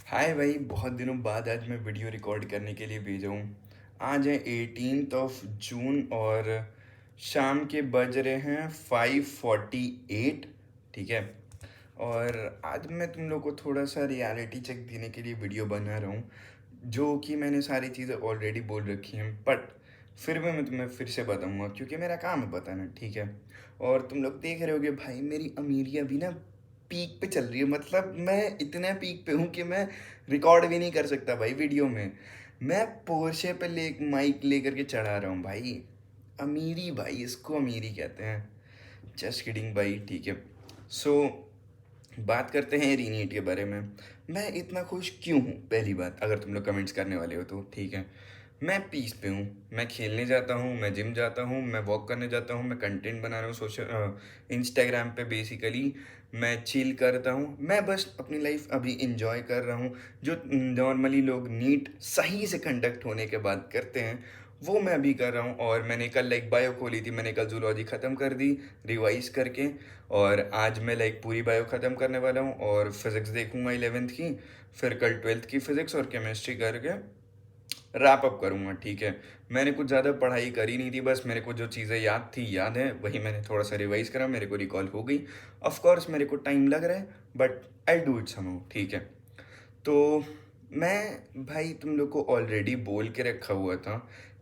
हाय भाई, बहुत दिनों बाद आज मैं वीडियो रिकॉर्ड करने के लिए भेजा हूँ। आज है 18 जून और शाम के बज रहे हैं 5:48। ठीक है। और आज मैं तुम लोग को थोड़ा सा रियलिटी चेक देने के लिए वीडियो बना रहा हूँ, जो कि मैंने सारी चीज़ें ऑलरेडी बोल रखी हैं, बट फिर भी मैं तुम्हें फिर से बताऊँगा क्योंकि मेरा काम है बताना। ठीक है। और तुम लोग देख रहे होगे भाई, मेरी अमीरी अभी ना पीक पे चल रही है। मतलब मैं इतना पीक पे हूँ कि मैं रिकॉर्ड भी नहीं कर सकता भाई वीडियो में। मैं पोर्शे पे ले माइक लेकर के चढ़ा रहा हूँ भाई। अमीरी भाई, इसको अमीरी कहते हैं। जस्ट किडिंग भाई। ठीक है। सो बात करते हैं रीनीट के बारे में। मैं इतना खुश क्यों हूँ, पहली बात, अगर तुम लोग कमेंट्स करने वाले हो तो ठीक है। मैं पीस पे हूँ। मैं खेलने जाता हूँ, मैं जिम जाता हूँ, मैं वॉक करने जाता हूँ, मैं कंटेंट बना रहा हूँ सोशल इंस्टाग्राम पे बेसिकली। मैं चिल करता हूँ, मैं बस अपनी लाइफ अभी इंजॉय कर रहा हूँ। जो नॉर्मली लोग नीट सही से कंडक्ट होने के बाद करते हैं, वो मैं अभी कर रहा हूँ। और मैंने कल लाइक बायो खोली थी, मैंने कल जूलॉजी ख़त्म कर दी रिवाइज करके। और आज मैं लाइक पूरी बायो ख़त्म करने वाला हूँ और फिज़िक्स देखूंगा 11th की। फिर कल 12th की फ़िज़िक्स और केमिस्ट्री करके रैप अप करूँगा। ठीक है। मैंने कुछ ज़्यादा पढ़ाई करी नहीं थी, बस मेरे को जो चीज़ें याद थी याद है, वही मैंने थोड़ा सा रिवाइज करा, मेरे को रिकॉल हो गई। ऑफ कोर्स मेरे को टाइम लग रहा है, but I do it somehow. ठीक है। तो मैं भाई तुम लोग को ऑलरेडी बोल के रखा हुआ था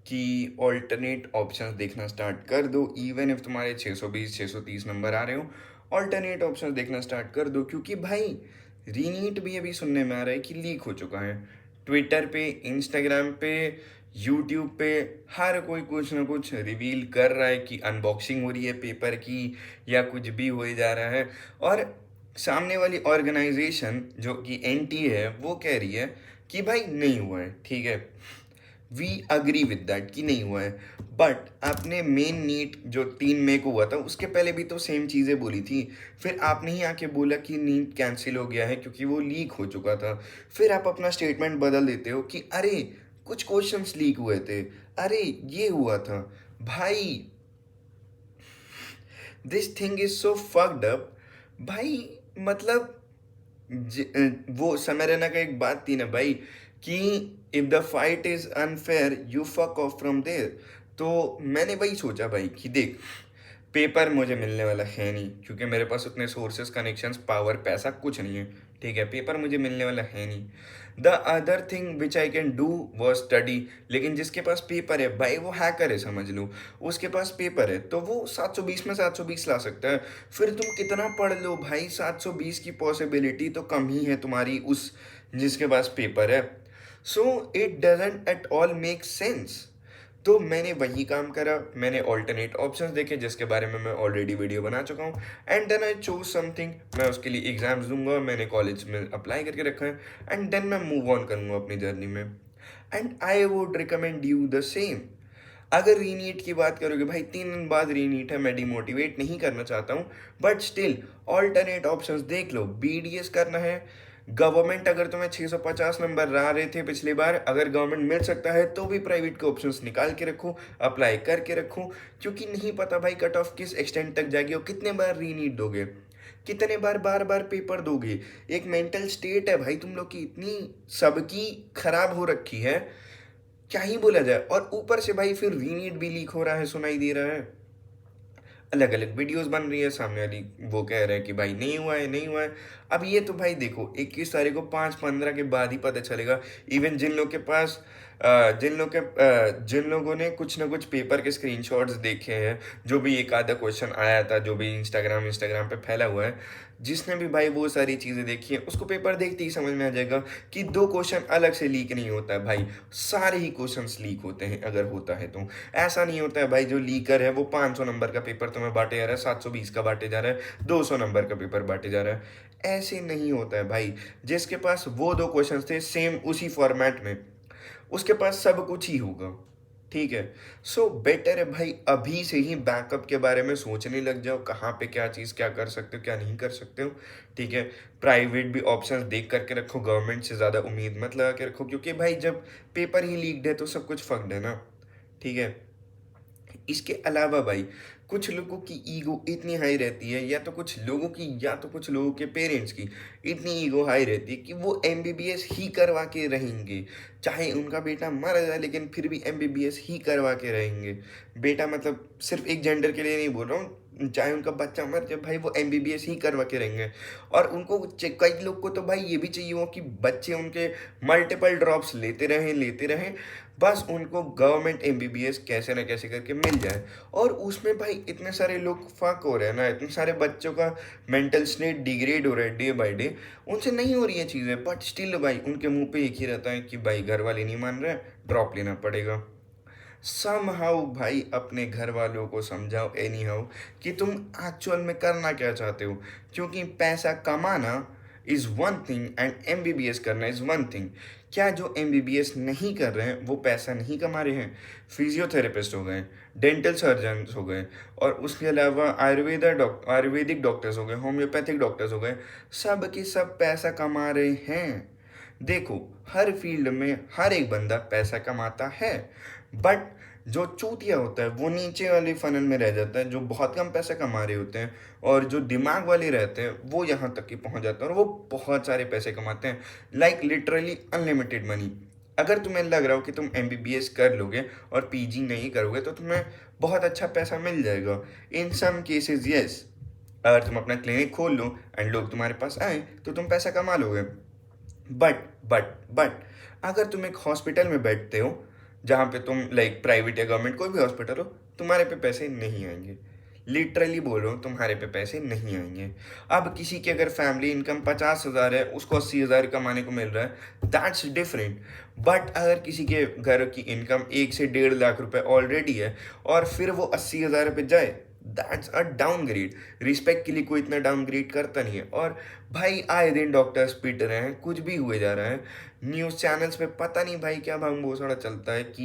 कि ऑल्टरनेट ऑप्शंस देखना स्टार्ट कर दो। इवन इफ तुम्हारे 620 630 नंबर आ रहे हो, ऑल्टरनेट ऑप्शंस देखना स्टार्ट कर दो। क्योंकि भाई रीनीट भी अभी सुनने में आ रहा है कि लीक हो चुका है। ट्विटर पे, इंस्टाग्राम पे, यूट्यूब पे हर कोई कुछ ना कुछ रिवील कर रहा है कि अनबॉक्सिंग हो रही है पेपर की, या कुछ भी हो जा रहा है। और सामने वाली ऑर्गेनाइजेशन जो कि एनटी है, वो कह रही है कि भाई नहीं हुआ है। ठीक है। वी अग्री विद दैट कि नहीं हुआ है। बट आपने मेन नीट जो 3 मई को हुआ था, उसके पहले भी तो सेम चीज़ें बोली थी। फिर आपने ही आके बोला कि नीट कैंसिल हो गया है क्योंकि वो लीक हो चुका था। फिर आप अपना स्टेटमेंट बदल देते हो कि अरे कुछ क्वेश्चंस लीक हुए थे, अरे ये हुआ था। भाई this thing is so fucked up भाई। मतलब वो समय रैना का एक बात थी ना भाई, कि if the fight is unfair you fuck off from there. तो मैंने वही सोचा भाई कि देख, पेपर मुझे मिलने वाला है नहीं क्योंकि मेरे पास उतने सोर्सेस, कनेक्शंस, पावर, पैसा कुछ नहीं है। ठीक है। पेपर मुझे मिलने वाला है नहीं। The other thing which I can do was study. लेकिन जिसके पास पेपर है भाई, वो हैकर है समझ लो। उसके पास पेपर है तो वो 720 में 720 ला सकता है। फिर तुम कितना पढ़ लो भाई, 720 की पॉसिबिलिटी तो कम ही है तुम्हारी उस जिसके पास पेपर है। So it doesn't at all make sense. तो मैंने वही काम करा, मैंने ऑल्टरनेट ऑप्शंस देखे जिसके बारे में मैं ऑलरेडी वीडियो बना चुका हूँ। And then I choose something. मैं उसके लिए एग्जाम्स दूंगा, मैंने कॉलेज में अप्लाई करके रखा है। एंड देन मैं मूव ऑन करूँगा अपनी जर्नी में। And I would recommend you the same. अगर रीनीट की बात करोगे भाई, 3 दिन बाद रीनीट है, मैं डिमोटिवेट नहीं करना चाहता हूँ, बट स्टिल ऑल्टरनेट ऑप्शंस देख लो। बीडीएस करना है, गवर्नमेंट अगर तुम्हें 650 नंबर आ रहे थे पिछली बार, अगर गवर्नमेंट मिल सकता है तो भी प्राइवेट के ऑप्शंस निकाल के रखो, अप्लाई करके रखो। क्योंकि नहीं पता भाई कट ऑफ किस एक्सटेंट तक जाएगी और कितने बार रीनीट दोगे, कितने बार बार बार पेपर दोगे। एक मेंटल स्टेट है भाई तुम लोग की इतनी सबकी खराब हो रखी है, क्या ही बोला जाए। और ऊपर से भाई फिर रीनीट भी लीक हो रहा है, सुनाई दे रहा है, अलग अलग वीडियोस बन रही है, सामने वाली वो कह रहे हैं कि भाई नहीं हुआ है, नहीं हुआ है। अब ये तो भाई देखो 21 तारीख को 5:15 के बाद ही पता चलेगा। इवन जिन लोग के पास जिन लोगों ने कुछ ना कुछ पेपर के स्क्रीनशॉट्स देखे हैं, जो भी एक आधा क्वेश्चन आया था, जो भी इंस्टाग्राम पे फैला हुआ है, जिसने भी भाई वो सारी चीज़ें देखी हैं, उसको पेपर देखते ही समझ में आ जाएगा कि 2 क्वेश्चन अलग से लीक नहीं होता है भाई, सारे ही क्वेश्चंस लीक होते हैं अगर होता है तो। ऐसा नहीं होता है भाई जो लीकर है वो 500 नंबर का पेपर तुम्हें बांटे जा रहा है, 720 का बांटे जा रहा है, 200 नंबर का पेपर बांटे जा रहा है। ऐसे नहीं होता है भाई। जिसके पास वो 2 क्वेश्चन थे सेम उसी फॉर्मेट में, उसके पास सब कुछ ही होगा। ठीक है। सो बेटर है भाई अभी से ही बैकअप के बारे में सोचने लग जाओ, कहाँ पे क्या चीज़ क्या कर सकते हो, क्या नहीं कर सकते हो। ठीक है। प्राइवेट भी ऑप्शंस देख करके रखो, गवर्नमेंट से ज़्यादा उम्मीद मत लगा के रखो, क्योंकि भाई जब पेपर ही लीक्ड है तो सब कुछ फक्ड है ना। ठीक है। इसके अलावा भाई कुछ लोगों की ईगो इतनी हाई रहती है, या तो कुछ लोगों के पेरेंट्स की इतनी ईगो हाई रहती है कि वो एमबीबीएस ही करवा के रहेंगे, चाहे उनका बेटा मर जाए लेकिन फिर भी एमबीबीएस ही करवा के रहेंगे। बेटा मतलब सिर्फ एक जेंडर के लिए नहीं बोल रहा हूँ, चाहे उनका बच्चा मर जाए भाई वो एमबीबीएस ही करवा के रहेंगे। और उनको कई लोग को तो भाई ये भी चाहिए हो कि बच्चे उनके मल्टीपल ड्रॉप्स लेते रहें, बस उनको गवर्नमेंट एमबीबीएस कैसे ना कैसे करके मिल जाए। और उसमें भाई इतने सारे लोग फक हो रहे हैं ना, इतने सारे बच्चों का मेंटल स्टेट डिग्रेड हो रहा है डे बाय डे, उनसे नहीं हो रही है चीज़ें, बट स्टिल भाई उनके मुंह पे एक ही रहता है कि भाई घर वाले नहीं मान रहे, ड्रॉप लेना पड़ेगा। समहाउ भाई अपने घर वालों को समझाओ एनी हाउ कि तुम एक्चुअल में करना क्या चाहते हो, क्योंकि पैसा कमाना is one thing and MBBS करना इज़ वन थिंग। क्या जो एमबीबीएस नहीं कर रहे हैं वो पैसा नहीं कमा रहे हैं? फिजियोथेरेपिस्ट हो गए, डेंटल सर्जन हो गए, और उसके अलावा आयुर्वेदिक डॉक्टर्स हो गए, होम्योपैथिक डॉक्टर्स हो गए, सब के सब पैसा कमा रहे हैं। देखो, हर फील्ड में हर एक बंदा पैसा कमाता है, बट जो चूतिया होता है वो नीचे वाले फनल में रह जाता है, जो बहुत कम पैसा कमा रहे होते हैं, और जो दिमाग वाले रहते हैं वो यहाँ तक कि पहुँच जाते हैं और वो बहुत सारे पैसे कमाते हैं, लाइक लिटरली अनलिमिटेड मनी। अगर तुम्हें लग रहा हो कि तुम एमबीबीएस कर लोगे और पीजी नहीं करोगे तो तुम्हें बहुत अच्छा पैसा मिल जाएगा, इन सम केसेस यस। अगर तुम अपना क्लिनिक खोल लो एंड लोग तुम्हारे पास आए तो तुम पैसा कमा लोगे। बट अगर तुम एक हॉस्पिटल में बैठते हो जहाँ पे तुम लाइक प्राइवेट या गवर्नमेंट कोई भी हॉस्पिटल हो, तुम्हारे पे पैसे नहीं आएंगे। लिटरली बोल रहा हूँ, तुम्हारे पे पैसे नहीं आएंगे। अब किसी की अगर फैमिली इनकम 50,000 है, उसको 80,000 कमाने को मिल रहा है, दैट्स डिफरेंट। बट अगर किसी के घर की इनकम 1 से 1.5 लाख रुपए ऑलरेडी है और फिर वो 80,000 पे जाए, दैट्स अ डाउनग्रेड। रिस्पेक्ट के लिए कोई इतना डाउनग्रेड करता नहीं है। और भाई आए दिन डॉक्टर्स पीट रहे हैं, कुछ भी हुए जा रहा है, न्यूज़ चैनल्स पे पता नहीं भाई क्या भंगोसड़ा चलता है कि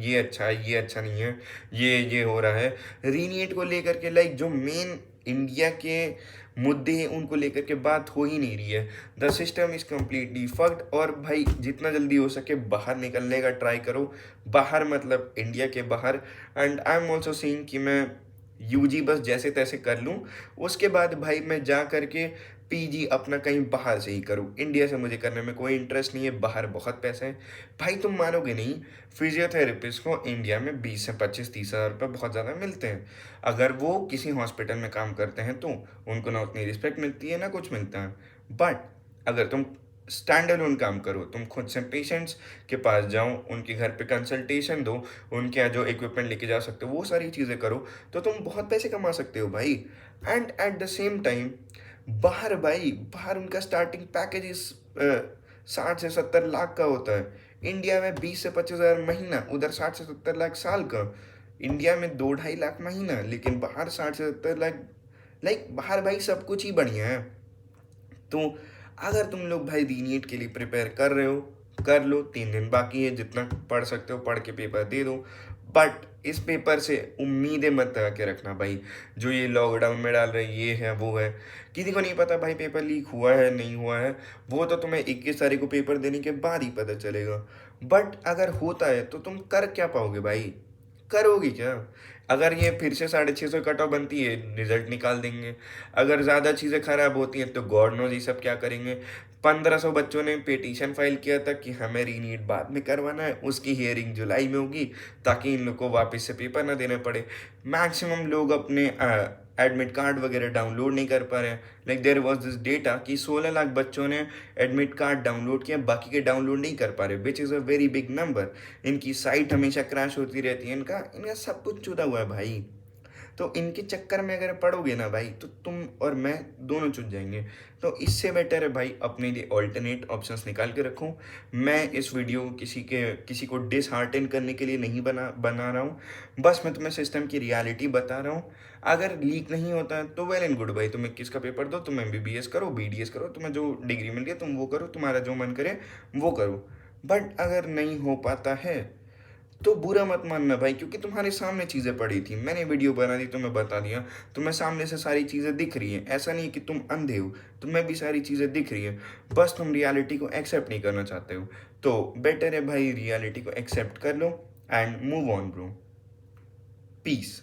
ये अच्छा है, ये अच्छा नहीं है, ये हो रहा है। रीनीट को लेकर के लाइक जो मेन इंडिया के मुद्दे हैं उनको लेकर के बात हो ही नहीं रही है। The system is completely fucked. और भाई जितना जल्दी हो सके बाहर निकलने का ट्राई करो, बाहर मतलब इंडिया के बाहर। And I am also seeing कि मैं यूजी बस जैसे तैसे कर लूँ, उसके बाद भाई मैं जा करके पीजी अपना कहीं बाहर से ही करूँ। इंडिया से मुझे करने में कोई इंटरेस्ट नहीं है, बाहर बहुत पैसे हैं। भाई तुम मानोगे नहीं, फिजियोथेरेपिस्ट को इंडिया में 20 से 25 30 हज़ार रुपये बहुत ज़्यादा मिलते हैं। अगर वो किसी हॉस्पिटल में काम करते हैं तो उनको ना उतनी रिस्पेक्ट मिलती है ना कुछ मिलता है। बट अगर तुम स्टैंड अलोन काम करो, तुम खुद से पेशेंट्स के पास जाओ, उनके घर पे कंसल्टेशन दो, उनके यहाँ जो इक्विपमेंट लेके जा सकते हो वो सारी चीज़ें करो, तो तुम बहुत पैसे कमा सकते हो भाई। And at the same time बाहर उनका स्टार्टिंग पैकेज इस 60 से 70 लाख का होता है। इंडिया में 20 से 25 हज़ार महीना, उधर 60 से 70 लाख साल का। इंडिया में 2-2.5 लाख महीना, लेकिन बाहर 60 से 70 लाख। लाइक बाहर भाई सब कुछ ही बढ़िया है। तो अगर तुम लोग भाई नीट के लिए प्रिपेयर कर रहे हो, कर लो, 3 दिन बाकी है, जितना पढ़ सकते हो पढ़ के पेपर दे दो। बट इस पेपर से उम्मीदें मत लगा के रखना भाई, जो ये लॉकडाउन में डाल रहे ये है वो है। किसी को नहीं पता भाई पेपर लीक हुआ है नहीं हुआ है, वो तो तुम्हें 21 तारीख को पेपर देने के बाद ही पता चलेगा। बट अगर होता है तो तुम कर क्या पाओगे भाई? करोगे क्या? अगर ये फिर से 650 कट ऑफ बनती है, रिजल्ट निकाल देंगे। अगर ज़्यादा चीज़ें खराब होती हैं तो गॉड नोज ये सब क्या करेंगे। 1500 बच्चों ने पिटीशन फाइल किया था कि हमें रीनीट बाद में करवाना है, उसकी हियरिंग जुलाई में होगी ताकि इन लोग को वापस से पेपर ना देने पड़े। मैक्सिमम लोग अपने एडमिट कार्ड वगैरह डाउनलोड नहीं कर पा रहे हैं। Like there was this data कि 16 लाख बच्चों ने एडमिट कार्ड डाउनलोड किया, बाकी के डाउनलोड नहीं कर पा रहे, which is a very big number. इनकी साइट हमेशा क्रैश होती रहती है, इनका सब कुछ चुदा हुआ है भाई। तो इनके चक्कर में अगर पड़ोगे ना भाई तो तुम और मैं दोनों चुन जाएंगे। तो इससे बेटर है भाई अपने लिए ऑल्टरनेट ऑप्शंस निकाल के रखो। मैं इस वीडियो को किसी को डिसहार्टन करने के लिए नहीं बना रहा हूँ, बस मैं तुम्हें सिस्टम की रियलिटी बता रहा हूँ। अगर लीक नहीं होता है तो वेल एंड गुड भाई, तुम 21 का पेपर दो, तुम एमबीबीएस करो, बीडीएस करो, तुम्हें जो डिग्री मिल गई तुम वो करो, तुम्हारा जो मन करे वो करो। बट अगर नहीं हो पाता है तो बुरा मत मानना भाई, क्योंकि तुम्हारे सामने चीज़ें पड़ी थी, मैंने वीडियो बना दी, तुम्हें बता दिया, तुम्हें सामने से सारी चीज़ें दिख रही हैं। ऐसा नहीं कि तुम अंधे हो, तुम्हें भी सारी चीज़ें दिख रही हैं, बस तुम रियलिटी को एक्सेप्ट नहीं करना चाहते हो। तो बेटर है भाई रियलिटी को एक्सेप्ट कर लो and move on bro. Piece.